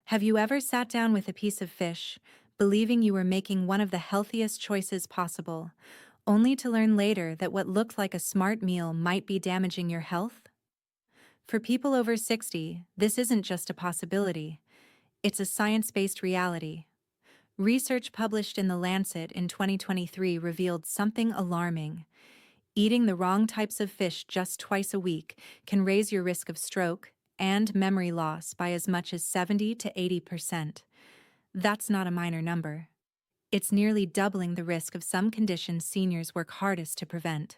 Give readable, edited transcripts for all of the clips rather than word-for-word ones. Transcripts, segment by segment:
Have you ever sat down with a piece of fish, believing you were making one of the healthiest choices possible, only to learn later that what looked like a smart meal might be damaging your health? For people over 60, this isn't just a possibility, it's a science-based reality. Research published in the Lancet in 2023 revealed something alarming. Eating the wrong types of fish just twice a week can raise your risk of stroke and memory loss by as much as 70 to 80%. That's not a minor number. It's nearly doubling the risk of some conditions seniors work hardest to prevent.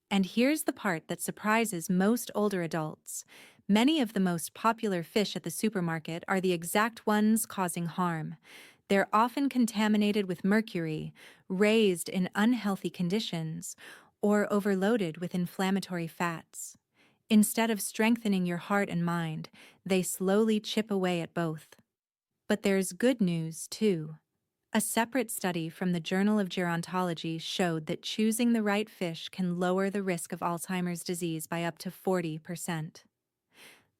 And here's the part that surprises most older adults. Many of the most popular fish at the supermarket are the exact ones causing harm. They're often contaminated with mercury, raised in unhealthy conditions, or overloaded with inflammatory fats. Instead of strengthening your heart and mind, they slowly chip away at both. But there's good news, too. A separate study from the Journal of Gerontology showed that choosing the right fish can lower the risk of Alzheimer's disease by up to 40%.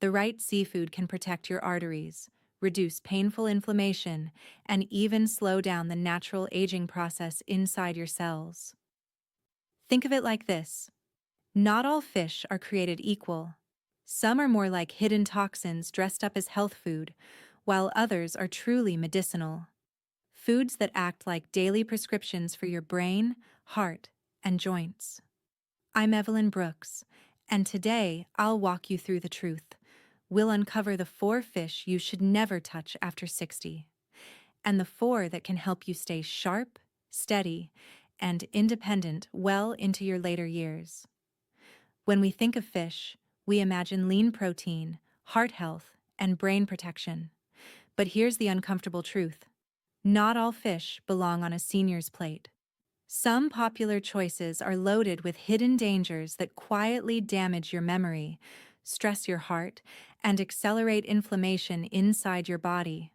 The right seafood can protect your arteries, reduce painful inflammation, and even slow down the natural aging process inside your cells. Think of it like this. Not all fish are created equal. Some are more like hidden toxins dressed up as health food, while others are truly medicinal. Foods that act like daily prescriptions for your brain, heart, and joints. I'm Evelyn Brooks, and today I'll walk you through the truth. We'll uncover the 4 fish you should never touch after 60, and the 4 that can help you stay sharp, steady, and independent well into your later years. When we think of fish, we imagine lean protein, heart health, and brain protection. But here's the uncomfortable truth. Not all fish belong on a senior's plate. Some popular choices are loaded with hidden dangers that quietly damage your memory, stress your heart, and accelerate inflammation inside your body.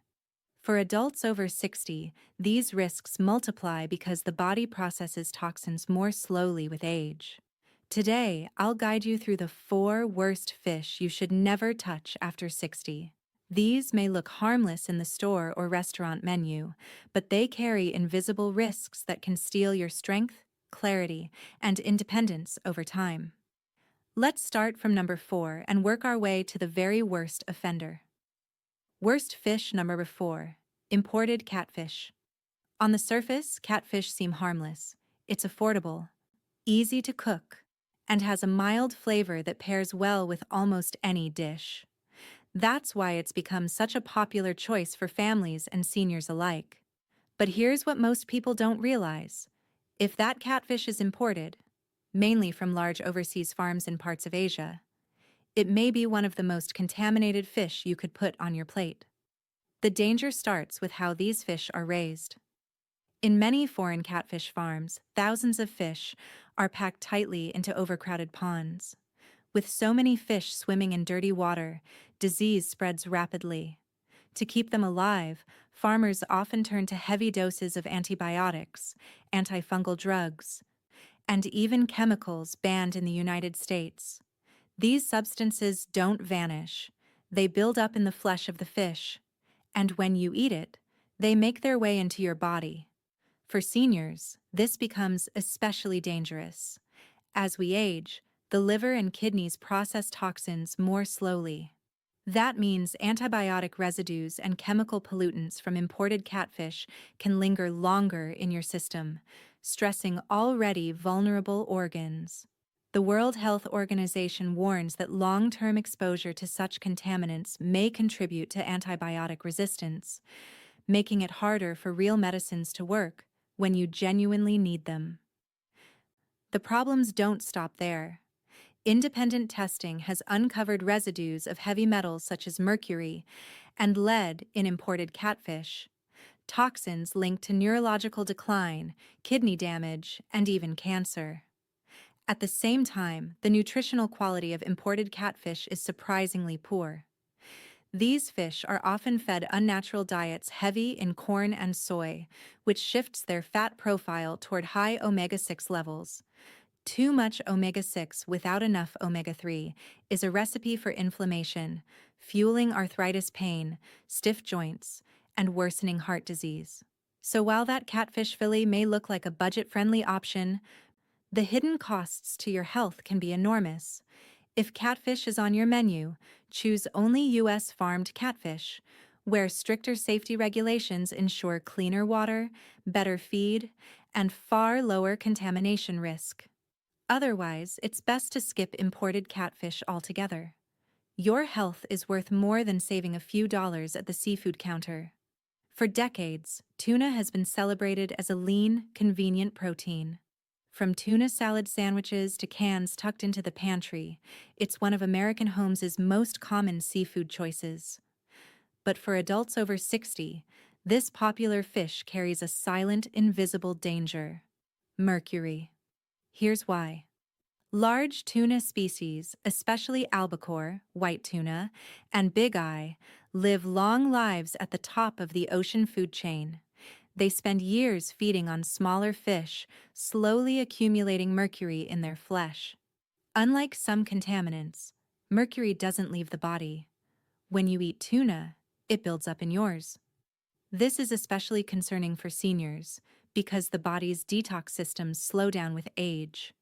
For adults over 60, these risks multiply because the body processes toxins more slowly with age. Today, I'll guide you through the 4 worst fish you should never touch after 60. These may look harmless in the store or restaurant menu, but they carry invisible risks that can steal your strength, clarity, and independence over time. Let's start from number 4 and work our way to the very worst offender. Worst fish number 4, imported catfish. On the surface, catfish seem harmless. It's affordable, easy to cook, and has a mild flavor that pairs well with almost any dish. That's why it's become such a popular choice for families and seniors alike. But here's what most people don't realize. If that catfish is imported, mainly from large overseas farms in parts of Asia, it may be one of the most contaminated fish you could put on your plate. The danger starts with how these fish are raised. In many foreign catfish farms, thousands of fish are packed tightly into overcrowded ponds. With so many fish swimming in dirty water, disease spreads rapidly. To keep them alive, farmers often turn to heavy doses of antibiotics, antifungal drugs, and even chemicals banned in the United States. These substances don't vanish. They build up in the flesh of the fish, and when you eat it, they make their way into your body. For seniors, this becomes especially dangerous. As we age, the liver and kidneys process toxins more slowly. That means antibiotic residues and chemical pollutants from imported catfish can linger longer in your system, stressing already vulnerable organs. The World Health Organization warns that long-term exposure to such contaminants may contribute to antibiotic resistance, making it harder for real medicines to work when you genuinely need them. The problems don't stop there. Independent testing has uncovered residues of heavy metals such as mercury and lead in imported catfish, toxins linked to neurological decline, kidney damage, and even cancer. At the same time, the nutritional quality of imported catfish is surprisingly poor. These fish are often fed unnatural diets heavy in corn and soy, which shifts their fat profile toward high omega-6 levels. Too much omega-6 without enough omega-3 is a recipe for inflammation, fueling arthritis pain, stiff joints, and worsening heart disease. So while that catfish fillet may look like a budget-friendly option, the hidden costs to your health can be enormous. If catfish is on your menu, choose only U.S. farmed catfish, where stricter safety regulations ensure cleaner water, better feed, and far lower contamination risk. Otherwise, it's best to skip imported catfish altogether. Your health is worth more than saving a few dollars at the seafood counter. For decades, tuna has been celebrated as a lean, convenient protein. From tuna salad sandwiches to cans tucked into the pantry, it's one of American homes' most common seafood choices. But for adults over 60, this popular fish carries a silent, invisible danger: mercury. Here's why. Large tuna species, especially albacore, white tuna, and big eye, live long lives at the top of the ocean food chain. They spend years feeding on smaller fish, slowly accumulating mercury in their flesh. Unlike some contaminants, mercury doesn't leave the body. When you eat tuna, it builds up in yours. This is especially concerning for seniors, because the body's detox systems slow down with age.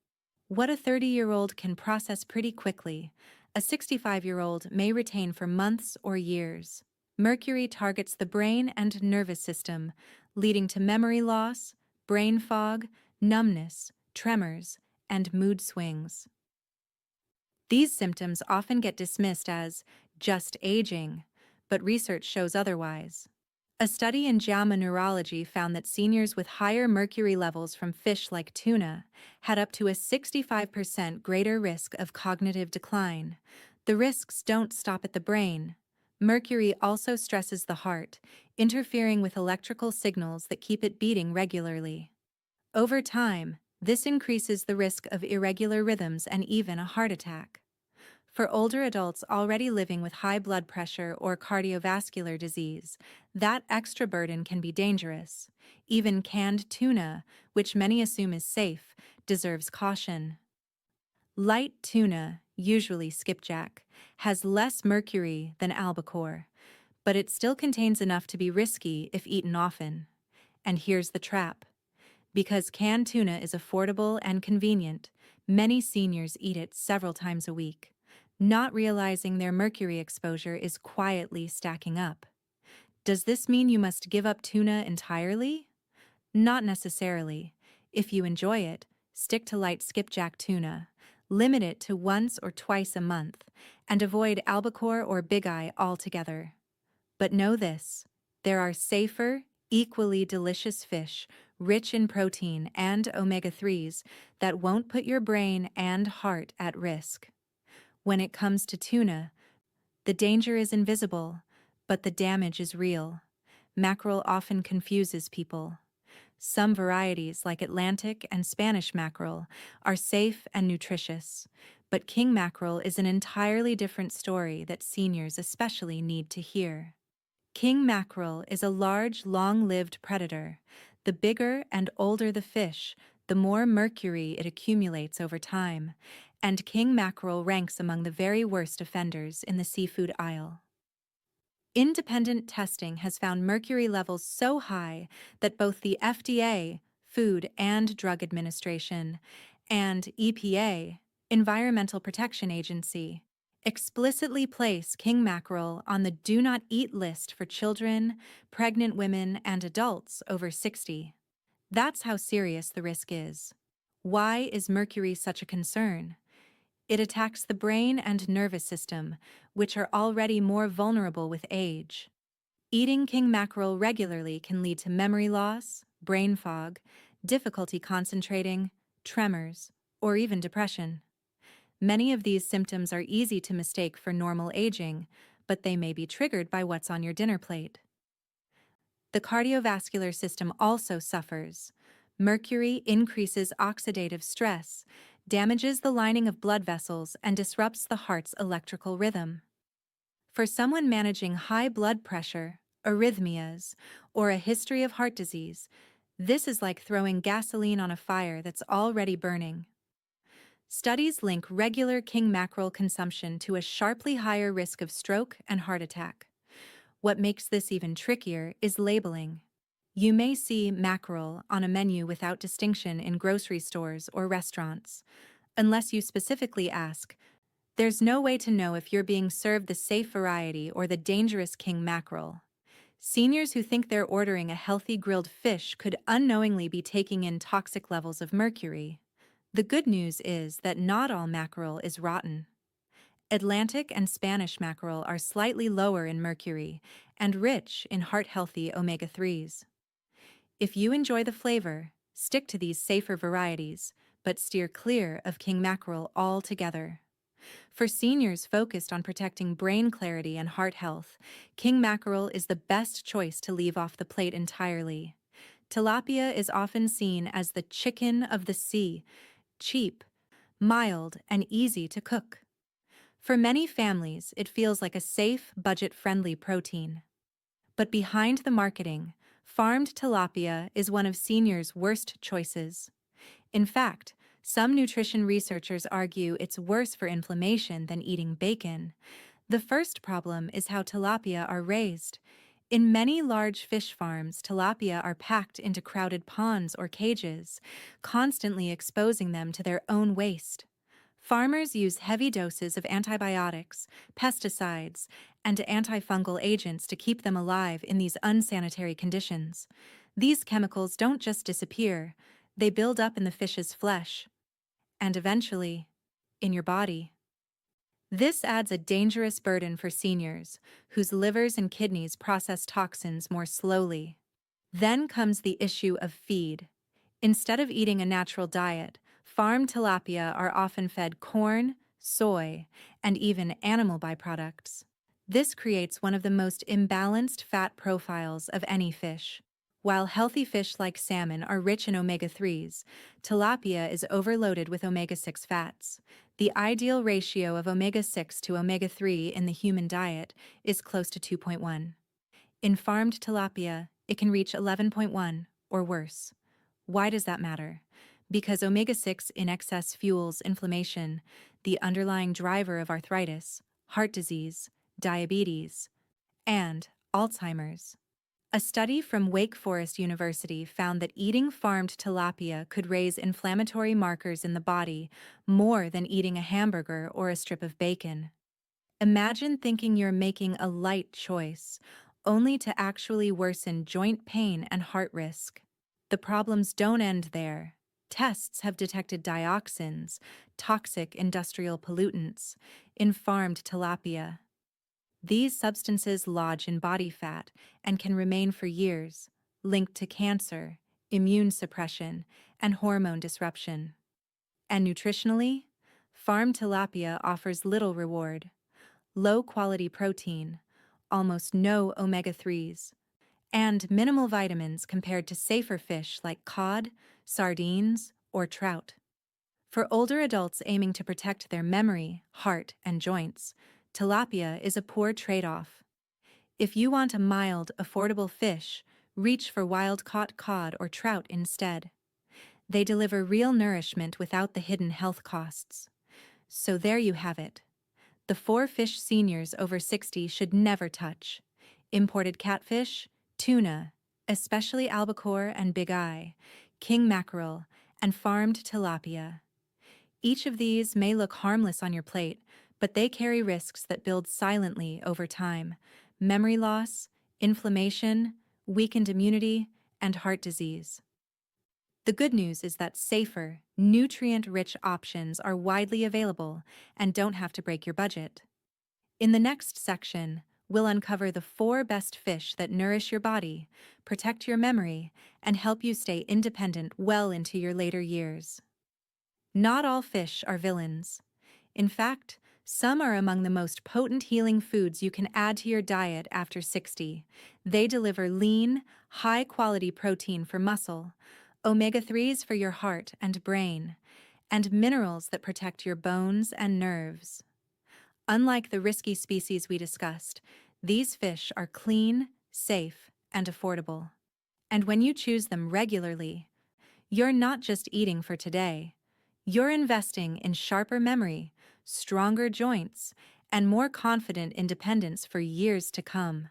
What a 30-year-old can process pretty quickly, a 65-year-old may retain for months or years. Mercury targets the brain and nervous system, leading to memory loss, brain fog, numbness, tremors, and mood swings. These symptoms often get dismissed as just aging, but research shows otherwise. A study in JAMA Neurology found that seniors with higher mercury levels from fish like tuna had up to a 65% greater risk of cognitive decline. The risks don't stop at the brain. Mercury also stresses the heart, interfering with electrical signals that keep it beating regularly. Over time, this increases the risk of irregular rhythms and even a heart attack. For older adults already living with high blood pressure or cardiovascular disease, that extra burden can be dangerous. Even canned tuna, which many assume is safe, deserves caution. Light tuna, usually skipjack, has less mercury than albacore, but it still contains enough to be risky if eaten often. And here's the trap. Because canned tuna is affordable and convenient, many seniors eat it several times a week, not realizing their mercury exposure is quietly stacking up. Does this mean you must give up tuna entirely? Not necessarily. If you enjoy it, stick to light skipjack tuna, limit it to once or twice a month, and avoid albacore or big eye altogether. But know this: there are safer, equally delicious fish, rich in protein and omega-3s, that won't put your brain and heart at risk. When it comes to tuna, the danger is invisible, but the damage is real. Mackerel often confuses people. Some varieties, like Atlantic and Spanish mackerel, are safe and nutritious, but king mackerel is an entirely different story that seniors especially need to hear. King mackerel is a large, long-lived predator. The bigger and older the fish, the more mercury it accumulates over time, and king mackerel ranks among the very worst offenders in the seafood aisle. Independent testing has found mercury levels so high that both the FDA, Food and Drug Administration, and EPA, Environmental Protection Agency, explicitly place king mackerel on the do not eat list for children, pregnant women, and adults over 60. That's how serious the risk is. Why is mercury such a concern? It attacks the brain and nervous system, which are already more vulnerable with age. Eating king mackerel regularly can lead to memory loss, brain fog, difficulty concentrating, tremors, or even depression. Many of these symptoms are easy to mistake for normal aging, but they may be triggered by what's on your dinner plate. The cardiovascular system also suffers. Mercury increases oxidative stress, damages the lining of blood vessels, and disrupts the heart's electrical rhythm. For someone managing high blood pressure, arrhythmias, or a history of heart disease, this is like throwing gasoline on a fire that's already burning. Studies link regular king mackerel consumption to a sharply higher risk of stroke and heart attack. What makes this even trickier is labeling. You may see mackerel on a menu without distinction in grocery stores or restaurants. Unless you specifically ask, there's no way to know if you're being served the safe variety or the dangerous king mackerel. Seniors who think they're ordering a healthy grilled fish could unknowingly be taking in toxic levels of mercury. The good news is that not all mackerel is rotten. Atlantic and Spanish mackerel are slightly lower in mercury and rich in heart-healthy omega-3s. If you enjoy the flavor, stick to these safer varieties, but steer clear of king mackerel altogether. For seniors focused on protecting brain clarity and heart health, king mackerel is the best choice to leave off the plate entirely. Tilapia is often seen as the chicken of the sea, cheap, mild, and easy to cook. For many families, it feels like a safe, budget-friendly protein. But behind the marketing, farmed tilapia is one of seniors' worst choices. In fact, some nutrition researchers argue it's worse for inflammation than eating bacon. The first problem is how tilapia are raised. In many large fish farms, tilapia are packed into crowded ponds or cages, constantly exposing them to their own waste. Farmers use heavy doses of antibiotics, pesticides, and antifungal agents to keep them alive in these unsanitary conditions. These chemicals don't just disappear, they build up in the fish's flesh, and eventually, in your body. This adds a dangerous burden for seniors, whose livers and kidneys process toxins more slowly. Then comes the issue of feed. Instead of eating a natural diet, farmed tilapia are often fed corn, soy, and even animal byproducts. This creates one of the most imbalanced fat profiles of any fish. While healthy fish like salmon are rich in omega-3s, tilapia is overloaded with omega-6 fats. The ideal ratio of omega-6 to omega-3 in the human diet is close to 2.1. In farmed tilapia, it can reach 11.1 or worse. Why does that matter? Because omega-6 in excess fuels inflammation, the underlying driver of arthritis, heart disease, diabetes, and Alzheimer's. A study from Wake Forest University found that eating farmed tilapia could raise inflammatory markers in the body more than eating a hamburger or a strip of bacon. Imagine thinking you're making a light choice, only to actually worsen joint pain and heart risk. The problems don't end there. Tests have detected dioxins, toxic industrial pollutants, in farmed tilapia. These substances lodge in body fat and can remain for years, linked to cancer, immune suppression, and hormone disruption. And nutritionally, farmed tilapia offers little reward. Low-quality protein, almost no omega-3s, and minimal vitamins compared to safer fish like cod, sardines, or trout. For older adults aiming to protect their memory, heart, and joints, tilapia is a poor trade-off. If you want a mild, affordable fish, reach for wild-caught cod or trout instead. They deliver real nourishment without the hidden health costs. So there you have it. The 4 fish seniors over 60 should never touch: imported catfish, tuna, especially albacore and big eye, king mackerel, and farmed tilapia. Each of these may look harmless on your plate, but they carry risks that build silently over time: memory loss, inflammation, weakened immunity, and heart disease. The good news is that safer, nutrient-rich options are widely available and don't have to break your budget. In the next section, we'll uncover the 4 best fish that nourish your body, protect your memory, and help you stay independent well into your later years. Not all fish are villains. In fact, some are among the most potent healing foods you can add to your diet after 60. They deliver lean, high-quality protein for muscle, omega-3s for your heart and brain, and minerals that protect your bones and nerves. Unlike the risky species we discussed, these fish are clean, safe, and affordable. And when you choose them regularly, you're not just eating for today, You're investing in sharper memory, stronger joints, and more confident independence for years to come.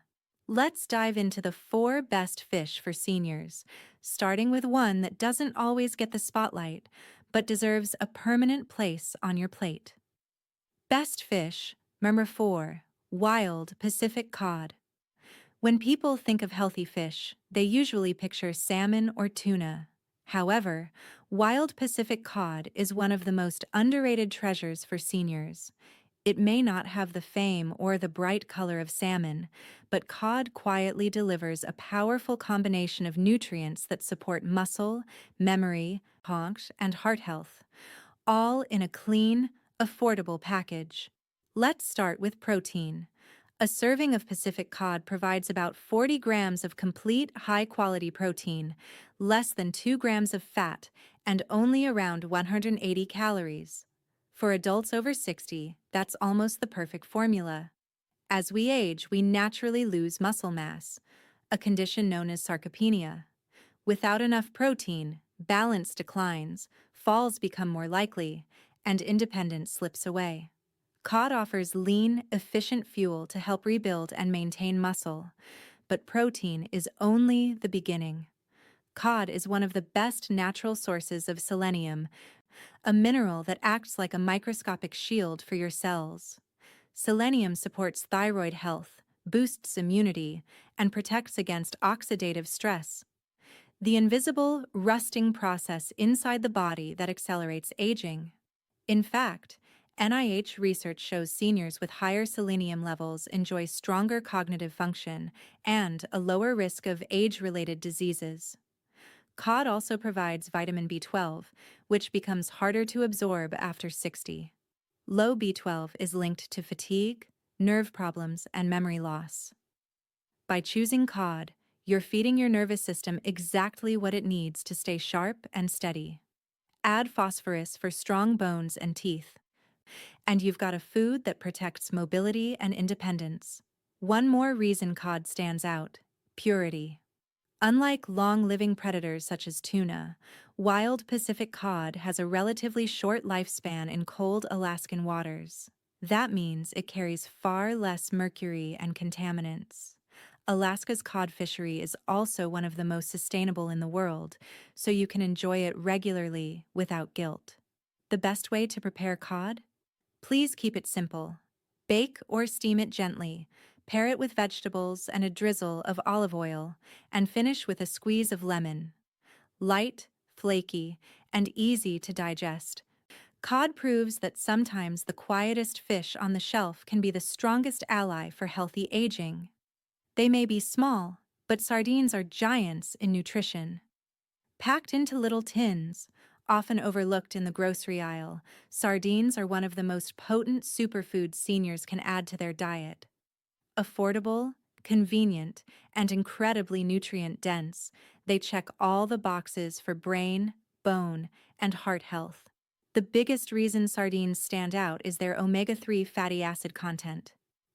Let's dive into the 4 best fish for seniors, starting with one that doesn't always get the spotlight, but deserves a permanent place on your plate. Best fish, number 4, wild Pacific cod. When people think of healthy fish, they usually picture salmon or tuna. However, wild Pacific cod is one of the most underrated treasures for seniors. It may not have the fame or the bright color of salmon, but cod quietly delivers a powerful combination of nutrients that support muscle, memory, and heart health, all in a clean, affordable package. Let's start with protein. A serving of Pacific cod provides about 40 grams of complete, high-quality protein, less than 2 grams of fat, and only around 180 calories. For adults over 60, that's almost the perfect formula. As we age, we naturally lose muscle mass, a condition known as sarcopenia. Without enough protein, balance declines, falls become more likely, and independence slips away. Cod offers lean, efficient fuel to help rebuild and maintain muscle, but protein is only the beginning. Cod is one of the best natural sources of selenium, a mineral that acts like a microscopic shield for your cells. Selenium supports thyroid health, boosts immunity, and protects against oxidative stress, the invisible, rusting process inside the body that accelerates aging. In fact, NIH research shows seniors with higher selenium levels enjoy stronger cognitive function and a lower risk of age-related diseases. Cod also provides vitamin B12, which becomes harder to absorb after 60. Low B12 is linked to fatigue, nerve problems, and memory loss. By choosing cod, you're feeding your nervous system exactly what it needs to stay sharp and steady. Add phosphorus for strong bones and teeth, and you've got a food that protects mobility and independence. One more reason cod stands out: purity. Unlike long-living predators such as tuna, wild Pacific cod has a relatively short lifespan in cold Alaskan waters. That means it carries far less mercury and contaminants. Alaska's cod fishery is also one of the most sustainable in the world, so you can enjoy it regularly without guilt. The best way to prepare cod? Please keep it simple. Bake or steam it gently, pair it with vegetables and a drizzle of olive oil, and finish with a squeeze of lemon. Light, flaky, and easy to digest, cod proves that sometimes the quietest fish on the shelf can be the strongest ally for healthy aging. They may be small, but sardines are giants in nutrition. Packed into little tins, often overlooked in the grocery aisle, sardines are one of the most potent superfoods seniors can add to their diet. Affordable, convenient, and incredibly nutrient-dense, they check all the boxes for brain, bone, and heart health. The biggest reason sardines stand out is their omega-3 fatty acid content.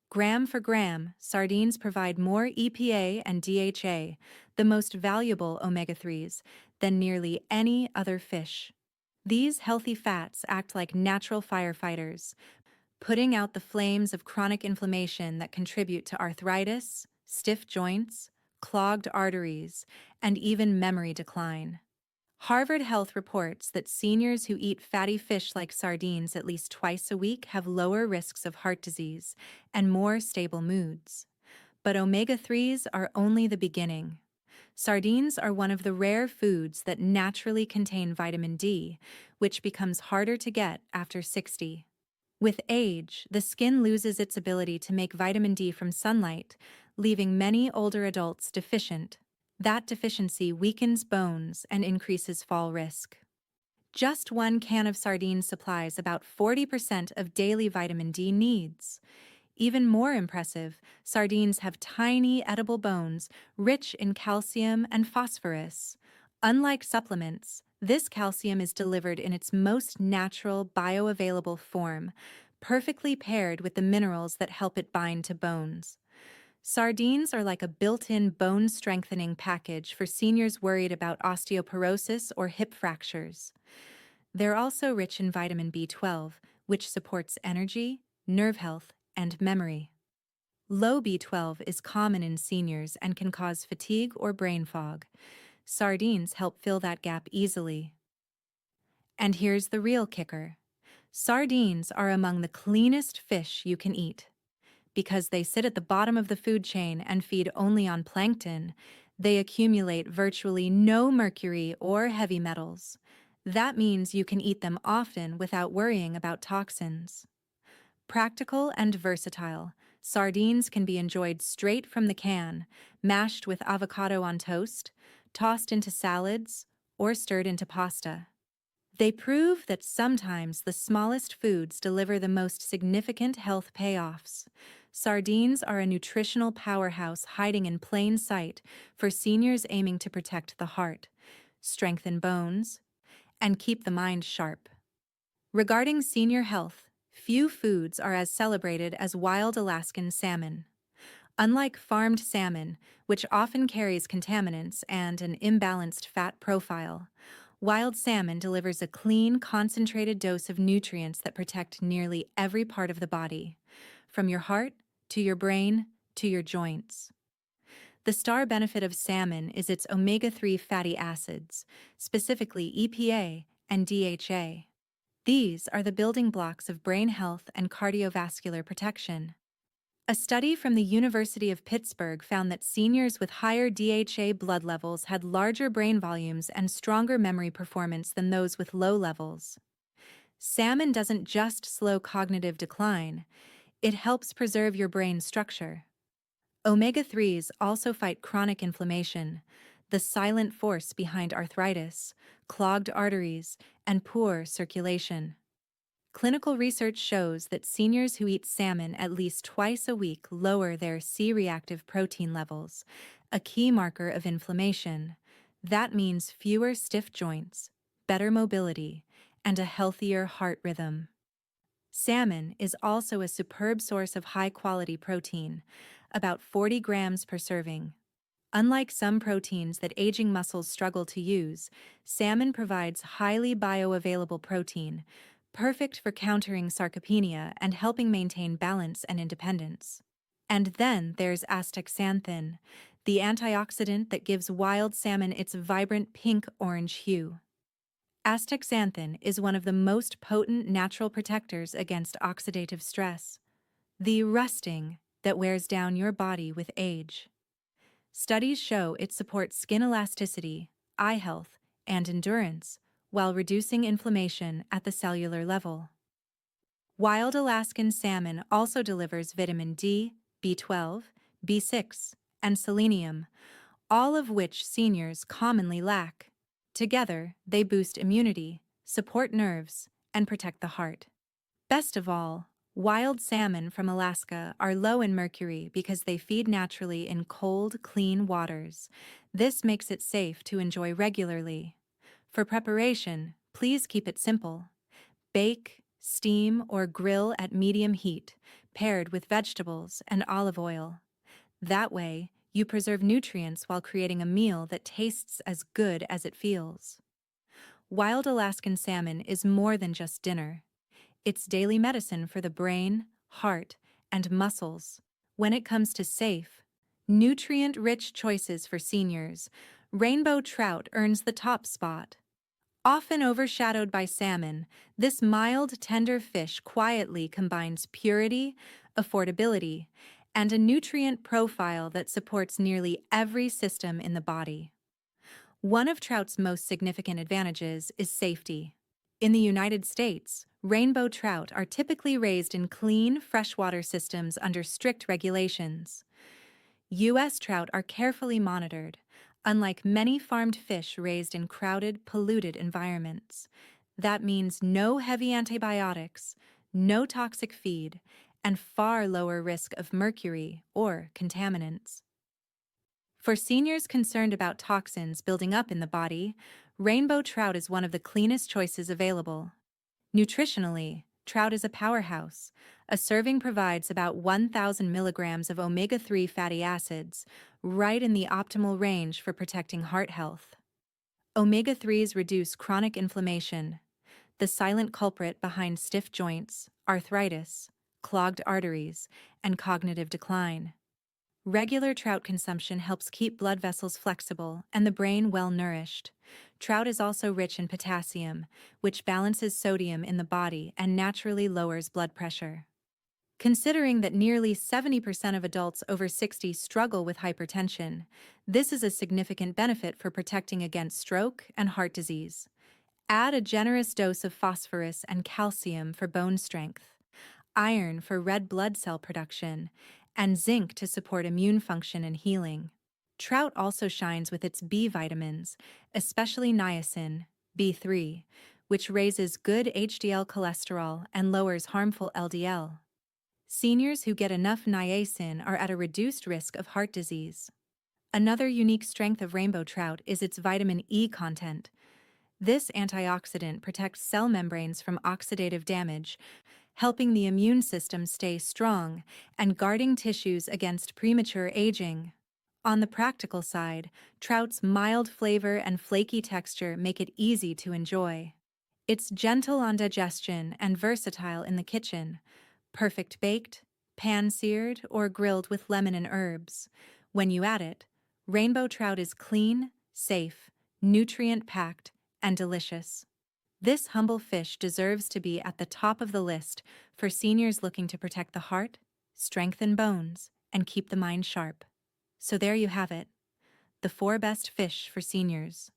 Gram for gram, sardines provide more EPA and DHA, the most valuable omega-3s, than nearly any other fish. These healthy fats act like natural firefighters, putting out the flames of chronic inflammation that contribute to arthritis, stiff joints, clogged arteries, and even memory decline. Harvard Health reports that seniors who eat fatty fish like sardines at least twice a week have lower risks of heart disease and more stable moods. But omega-3s are only the beginning. Sardines are one of the rare foods that naturally contain vitamin D, which becomes harder to get after 60. With age, the skin loses its ability to make vitamin D from sunlight, leaving many older adults deficient. That deficiency weakens bones and increases fall risk. Just one can of sardines supplies about 40% of daily vitamin D needs. Even more impressive, sardines have tiny edible bones rich in calcium and phosphorus. Unlike supplements, this calcium is delivered in its most natural, bioavailable form, perfectly paired with the minerals that help it bind to bones. Sardines are like a built-in bone-strengthening package for seniors worried about osteoporosis or hip fractures. They're also rich in vitamin B12, which supports energy, nerve health, and memory. Low B12 is common in seniors and can cause fatigue or brain fog. Sardines help fill that gap easily. And here's the real kicker. Sardines are among the cleanest fish you can eat. Because they sit at the bottom of the food chain and feed only on plankton, they accumulate virtually no mercury or heavy metals. That means you can eat them often without worrying about toxins. Practical and versatile, sardines can be enjoyed straight from the can, mashed with avocado on toast, tossed into salads, or stirred into pasta. They prove that sometimes the smallest foods deliver the most significant health payoffs. Sardines are a nutritional powerhouse hiding in plain sight for seniors aiming to protect the heart, strengthen bones, and keep the mind sharp. Regarding senior health, few foods are as celebrated as wild Alaskan salmon. Unlike farmed salmon, which often carries contaminants and an imbalanced fat profile, wild salmon delivers a clean, concentrated dose of nutrients that protect nearly every part of the body, from your heart to your brain to your joints. The star benefit of salmon is its omega-3 fatty acids, specifically EPA and DHA. These are the building blocks of brain health and cardiovascular protection. A study from the University of Pittsburgh found that seniors with higher DHA blood levels had larger brain volumes and stronger memory performance than those with low levels. Salmon doesn't just slow cognitive decline, it helps preserve your brain structure. Omega-3s also fight chronic inflammation, the silent force behind arthritis, clogged arteries, and poor circulation. Clinical research shows that seniors who eat salmon at least twice a week lower their C-reactive protein levels, a key marker of inflammation. That means fewer stiff joints, better mobility, and a healthier heart rhythm. Salmon is also a superb source of high-quality protein, about 40 grams per serving. Unlike some proteins that aging muscles struggle to use, salmon provides highly bioavailable protein, perfect for countering sarcopenia and helping maintain balance and independence. And then there's astaxanthin, the antioxidant that gives wild salmon its vibrant pink-orange hue. Astaxanthin is one of the most potent natural protectors against oxidative stress, the rusting that wears down your body with age. Studies show it supports skin elasticity, eye health, and endurance, while reducing inflammation at the cellular level. Wild Alaskan salmon also delivers vitamin D, B12, B6, and selenium, all of which seniors commonly lack. Together, they boost immunity, support nerves, and protect the heart. Best of all, wild salmon from Alaska are low in mercury because they feed naturally in cold, clean waters. This makes it safe to enjoy regularly. For preparation, please keep it simple. Bake, steam, or grill at medium heat, paired with vegetables and olive oil. That way, you preserve nutrients while creating a meal that tastes as good as it feels. Wild Alaskan salmon is more than just dinner. It's daily medicine for the brain, heart, and muscles. When it comes to safe, nutrient-rich choices for seniors, rainbow trout earns the top spot. Often overshadowed by salmon, this mild, tender fish quietly combines purity, affordability, and a nutrient profile that supports nearly every system in the body. One of trout's most significant advantages is safety. In the United States, rainbow trout are typically raised in clean, freshwater systems under strict regulations. U.S. trout are carefully monitored, unlike many farmed fish raised in crowded, polluted environments. That means no heavy antibiotics, no toxic feed, and far lower risk of mercury or contaminants. For seniors concerned about toxins building up in the body, rainbow trout is one of the cleanest choices available. Nutritionally, trout is a powerhouse. A serving provides about 1,000 milligrams of omega-3 fatty acids, right in the optimal range for protecting heart health. Omega-3s reduce chronic inflammation. the silent culprit behind stiff joints, arthritis, clogged arteries, and cognitive decline. Regular trout consumption helps keep blood vessels flexible and the brain well nourished. Trout is also rich in potassium, which balances sodium in the body and naturally lowers blood pressure. Considering that nearly 70% of adults over 60 struggle with hypertension, this is a significant benefit for protecting against stroke and heart disease. Add a generous dose of phosphorus and calcium for bone strength, iron for red blood cell production, and zinc to support immune function and healing. Trout also shines with its B vitamins, especially niacin, B3, which raises good HDL cholesterol and lowers harmful LDL. Seniors who get enough niacin are at a reduced risk of heart disease. Another unique strength of rainbow trout is its vitamin E content. This antioxidant protects cell membranes from oxidative damage, helping the immune system stay strong and guarding tissues against premature aging. On the practical side, trout's mild flavor and flaky texture make it easy to enjoy. It's gentle on digestion and versatile in the kitchen, perfect baked, pan-seared, or grilled with lemon and herbs. When you add it, rainbow trout is clean, safe, nutrient-packed, and delicious. This humble fish deserves to be at the top of the list for seniors looking to protect the heart, strengthen bones, and keep the mind sharp. So there you have it, the 4 best fish for seniors: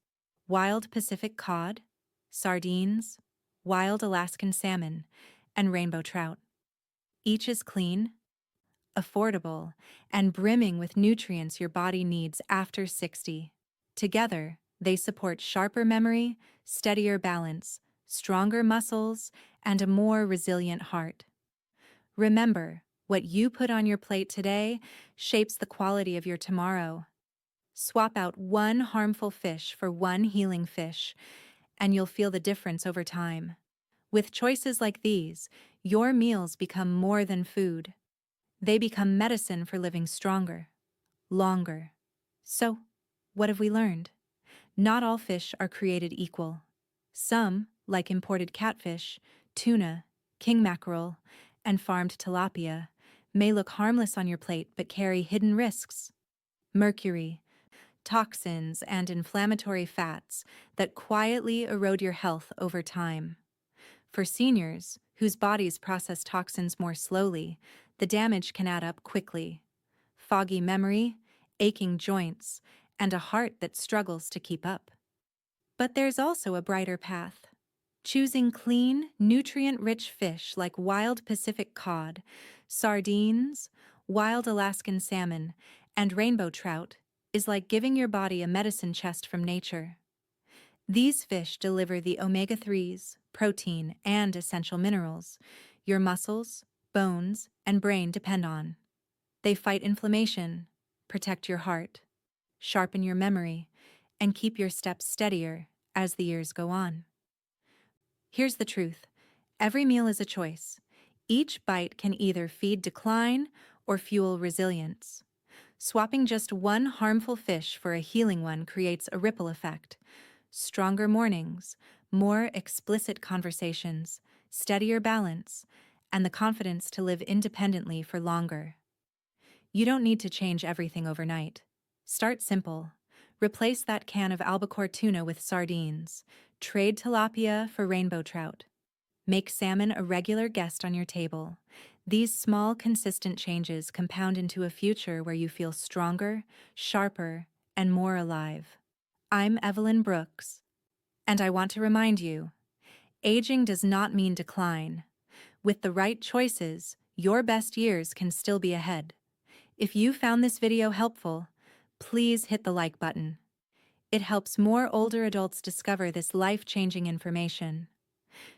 wild Pacific cod, sardines, wild Alaskan salmon, and rainbow trout. Each is clean, affordable, and brimming with nutrients your body needs after 60. Together, they support sharper memory, steadier balance, stronger muscles, and a more resilient heart. Remember, what you put on your plate today shapes the quality of your tomorrow. Swap out one harmful fish for one healing fish, and you'll feel the difference over time. With choices like these, your meals become more than food. They become medicine for living stronger, longer. So, what have we learned? Not all fish are created equal. Some, like imported catfish, tuna, king mackerel, and farmed tilapia, may look harmless on your plate but carry hidden risks. Mercury, toxins, and inflammatory fats that quietly erode your health over time. For seniors, whose bodies process toxins more slowly, the damage can add up quickly. Foggy memory, aching joints, and a heart that struggles to keep up. But there's also a brighter path. Choosing clean, nutrient-rich fish like wild Pacific cod, sardines, wild Alaskan salmon, and rainbow trout is like giving your body a medicine chest from nature. These fish deliver the omega-3s, protein, and essential minerals your muscles, bones, and brain depend on. They fight inflammation, protect your heart, sharpen your memory, and keep your steps steadier as the years go on. Here's the truth. Every meal is a choice. Each bite can either feed decline or fuel resilience. Swapping just one harmful fish for a healing one creates a ripple effect. Stronger mornings, more explicit conversations, steadier balance, and the confidence to live independently for longer. You don't need to change everything overnight. Start simple. Replace that can of albacore tuna with sardines. Trade tilapia for rainbow trout. Make salmon a regular guest on your table. These small, consistent changes compound into a future where you feel stronger, sharper, and more alive. I'm Evelyn Brooks, and I want to remind you, aging does not mean decline. With the right choices, your best years can still be ahead. If you found this video helpful, please hit the like button. It helps more older adults discover this life-changing information.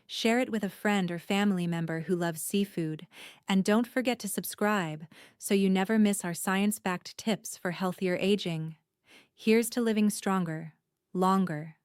Share it with a friend or family member who loves seafood, and don't forget to subscribe so you never miss our science-backed tips for healthier aging. Here's to living stronger, longer,